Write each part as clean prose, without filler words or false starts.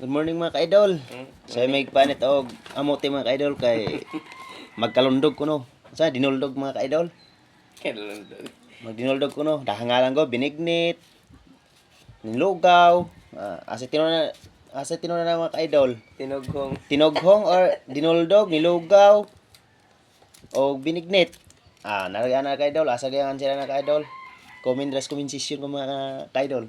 Good morning mga ka-idol. Sa may panit og amote mga ka-idol kay magkalundog ko no. Sa dinuldog mga ka-idol. Kalundog. Magdinuldog ko no. Dahangalan ko binignit. Nilugaw. Asa tinuna na mga ka-idol. Tinughong. Tinoghong or dinuldog, nilugaw o binignit. Nalagyan na ka-idol. Asa gayan sila na ka-idol. Comment session ko mga ka-idol.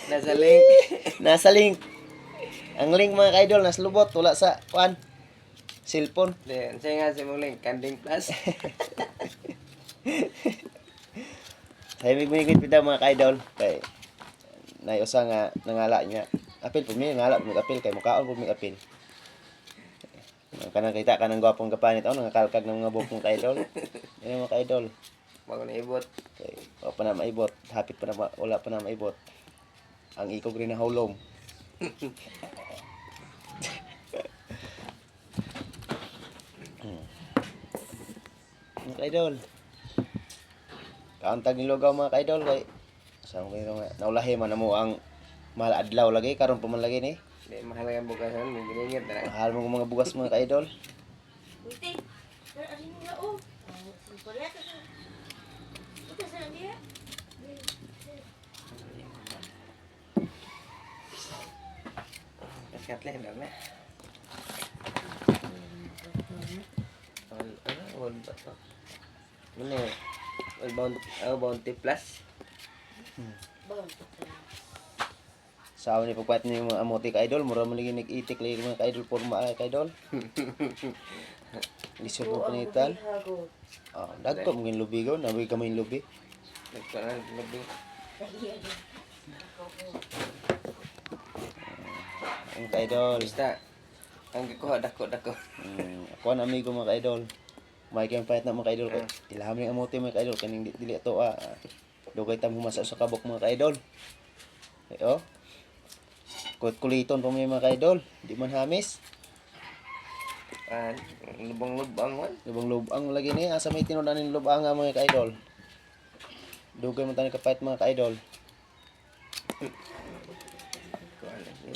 Nasa link. Nasa link. Ang link mga ka-idol nasa lubot wala sa cellphone. Then, saya nga sa mong link. Kanding plus. Tahimik minigit pita mga ka-idol kay naiusa nga nangala niya. Apil pud mi ngala pud apil kay mukaon pud mi apil. Kanang kita kanang gwapong kapanit nangakalkag ng mga buhok ng ka-idol. Yan mga ka-idol. Bago na ibot. Kay wala pa na maibot, hapit pa na wala pa na maibot. Ang ikog rin na hulom. Mga ka-idol. Kauntag nilugaw mga ka-idol kay saan ko nga naulahi man mo ang mahal adlaw lagi karon pa man lagi ni. Di, mahal ang bukasan. May giningit na. Mahal mo mga bugas mga ka-idol. Uite, pero ano nga oh? Wala ka sa. Ito sa dia. Kaskat lang daw na. All ba to? Ano yun? Bounty plus? Bon. Sa amin ni pagpait ni mga amote ka-idol, mura man lagi nag-itik lagi mga ka-idol forma ka-idol. Lisod mo panitan. Dagko mo ngin lubigaw, nabi ka may lubi. Nagkaroon ng labi. Ang ka-idol. Basta, ang kuha dako. Ako ang amigo mga ka-idol. May kayong pait na mga ka-idol. Ilaham ni amote mga ka-idol kaning dili ato dugay tam humasa sa kabok mga ka-idol. Oh. Kuliton pa may mga ka-idol. Di man hamis. Lubang-lubang man. Lubang-lubang lagi ni asa may tinunan ni lubang nga mga ka-idol. Dugay man tani kapait mga ka-idol. Kuha lang yun.